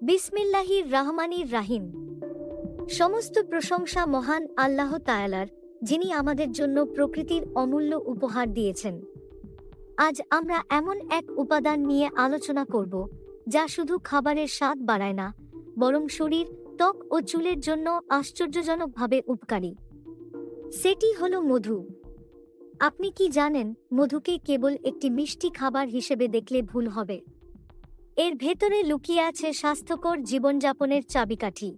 বিসমিল্লাহির রহমানির রাহিম। সমস্ত প্রশংসা মহান আল্লাহ তাআলার, যিনি আমাদের জন্য প্রকৃতির অমূল্য উপহার দিয়েছেন। আজ আমরা এমন এক উপাদান নিয়ে আলোচনা করব যা শুধু খাবারের স্বাদ বাড়ায় না, বরং শরীর, ত্বক ও চুলের জন্য আশ্চর্যজনকভাবে উপকারী। সেটি হলো মধু। আপনি কি জানেন, মধুকে কেবল একটি মিষ্টি খাবার হিসেবে দেখলে ভুল হবে? এর ভেতরে লুকিয়ে আছে স্বাস্থ্যকর জীবনযাপনের চাবিকাঠি।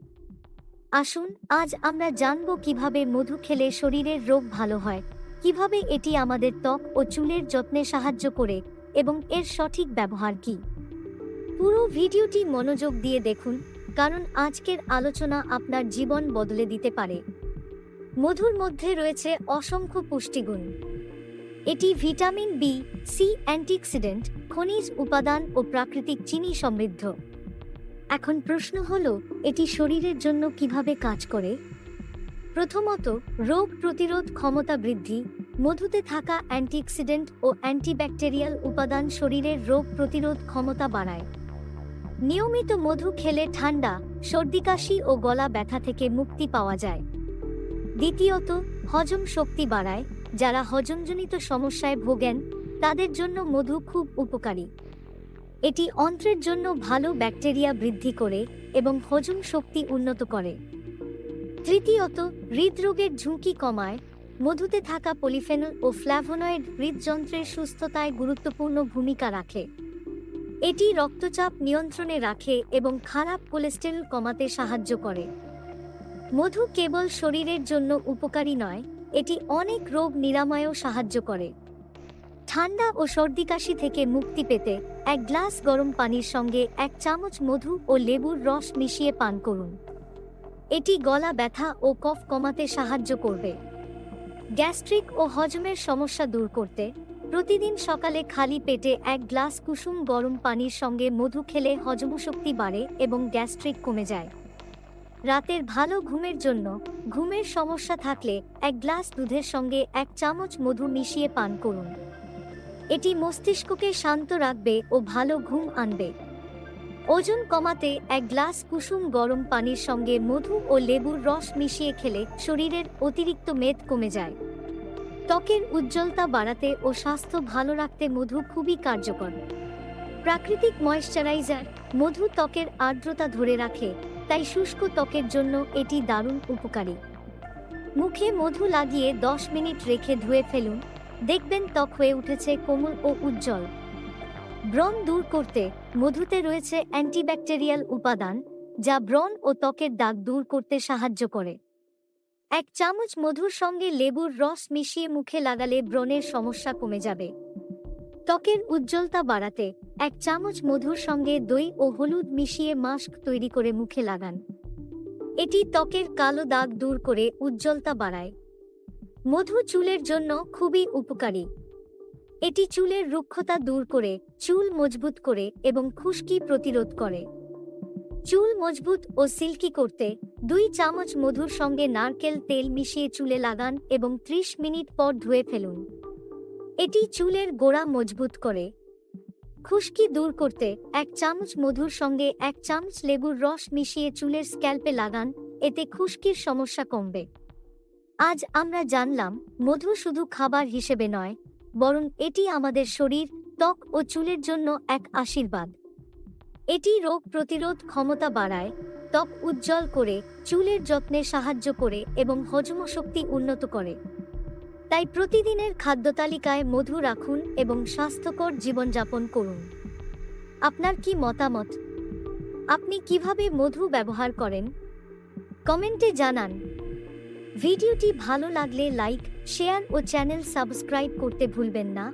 আসুন আজ আমরা জানব কিভাবে মধু খেলে শরীরের রোগ ভালো হয়, কিভাবে এটি আমাদের ত্বক ও চুলের যত্নে সাহায্য করে এবং এর সঠিক ব্যবহার কি। পুরো ভিডিওটি মনোযোগ দিয়ে দেখুন, কারণ আজকের আলোচনা আপনার জীবন বদলে দিতে পারে। মধুর মধ্যে রয়েছে অসংখ্য পুষ্টিগুণ। এটি ভিটামিন বি, সি, অ্যান্টিঅক্সিডেন্ট, খনিজ উপাদান ও প্রাকৃতিক চিনি সমৃদ্ধ। এখন প্রশ্ন হলো, এটি শরীরের জন্য কিভাবে কাজ করে? প্রথমত, রোগ প্রতিরোধ ক্ষমতা বৃদ্ধি। মধুতে থাকা অ্যান্টিঅক্সিডেন্ট ও অ্যান্টিব্যাকটেরিয়াল উপাদান শরীরের রোগ প্রতিরোধ ক্ষমতা বাড়ায়। নিয়মিত মধু খেলে ঠান্ডা, সর্দি-কাশি ও গলা ব্যথা থেকে মুক্তি পাওয়া যায়। দ্বিতীয়ত, হজম শক্তি বাড়ায়। যারা হজমজনিত সমস্যায় ভোগেন তাদের জন্য মধু খুব উপকারী। এটি অন্ত্রের জন্য ভালো ব্যাকটেরিয়া বৃদ্ধি করে এবং হজম শক্তি উন্নত করে। তৃতীয়ত, হৃদরোগের ঝুঁকি কমায়। মধুতে থাকা পলিফেনল ও ফ্ল্যাভোনয়েড হৃদযন্ত্রের সুস্থতায় গুরুত্বপূর্ণ ভূমিকা রাখে। এটি রক্তচাপ নিয়ন্ত্রণে রাখে এবং খারাপ কোলেস্টেরল কমাতে সাহায্য করে। মধু কেবল শরীরের জন্য উপকারী নয়, এটি অনেক রোগ নিরাময়েও সাহায্য করে। ঠান্ডা ও সর্দি-কাশি থেকে মুক্তি পেতে এক গ্লাস গরম পানির সঙ্গে 1 চামচ মধু ও লেবুর রস মিশিয়ে পান করুন। এটি গলা ব্যথা ও কফ কমাতে সাহায্য করবে। গ্যাস্ট্রিক ও হজমের সমস্যা দূর করতে প্রতিদিন সকালে খালি পেটে 1 গ্লাস কুসুম গরম পানির সঙ্গে মধু খেলে হজমশক্তি বাড়ে এবং গ্যাস্ট্রিক কমে যায়। রাতের ভালো ঘুমের জন্য ঘুমের সমস্যা থাকলে 1 গ্লাস দুধের সঙ্গে 1 চামচ মধু মিশিয়ে পান করুন। এটি মস্তিষ্ককে শান্ত রাখবে ও ভালো ঘুম আনবে। ওজন কমাতে 1 গ্লাস কুসুম গরম পানির সঙ্গে মধু ও লেবুর রস মিশিয়ে খেলে শরীরের অতিরিক্ত মেদ কমে যায়। ত্বকের উজ্জ্বলতা বাড়াতে ও স্বাস্থ্য ভালো রাখতে মধু খুবই কার্যকর। প্রাকৃতিক ময়েশ্চারাইজার। মধু ত্বকের আর্দ্রতা ধরে রাখে, তাই শুষ্ক ত্বকের জন্য এটি দারুণ উপকারী। মুখে মধু লাগিয়ে 10 মিনিট রেখে ধুয়ে ফেলুন, দেখবেন ত্বক হয়ে উঠেছে কোমল ও উজ্জ্বল। ব্রণ দূর করতে মধুতে রয়েছে অ্যান্টিব্যাকটেরিয়াল উপাদান, যা ব্রণ ও ত্বকের দাগ দূর করতে সাহায্য করে। 1 চামচ মধুর সঙ্গে লেবুর রস মিশিয়ে মুখে লাগালে ব্রণের সমস্যা কমে যাবে। ত্বকের উজ্জ্বলতা বাড়াতে 1 চামচ মধুর সঙ্গে দই ও হলুদ মিশিয়ে মাস্ক তৈরি করে মুখে লাগান। এটি ত্বকের কালো দাগ দূর করে উজ্জ্বলতা বাড়ায়। মধু চুলের জন্য খুবই উপকারী। এটি চুলের রুক্ষতা দূর করে, চুল মজবুত করে এবং খুশকি প্রতিরোধ করে। চুল মজবুত ও সিল্কি করতে 2 চামচ মধুর সঙ্গে নারকেল তেল মিশিয়ে চুলে লাগান এবং 30 মিনিট পর ধুয়ে ফেলুন। এটি চুলের গোড়া মজবুত করে। খুশকি দূর করতে 1 চামচ মধুর সঙ্গে 1 চামচ লেবুর রস মিশিয়ে চুলের স্ক্যাল্পে লাগান, এতে খুশকির সমস্যা কমবে। আজ আমরা জানলাম, মধু শুধু খাবার হিসেবে নয়, বরং এটি আমাদের শরীর, ত্বক ও চুলের জন্য এক আশীর্বাদ। এটি রোগ প্রতিরোধ ক্ষমতা বাড়ায়, ত্বক উজ্জ্বল করে, চুলের যত্নে সাহায্য করে এবং হজমশক্তি উন্নত করে। তাই প্রতিদিনের খাদ্যতালিকায় মধু রাখুন এবং স্বাস্থ্যকর জীবনযাপন করুন। আপনার কি মতামত? আপনি কিভাবে মধু ব্যবহার করেন? কমেন্টে জানান। ভিডিওটি ভালো লাগলে লাইক, শেয়ার ও চ্যানেল সাবস্ক্রাইব করতে ভুলবেন না।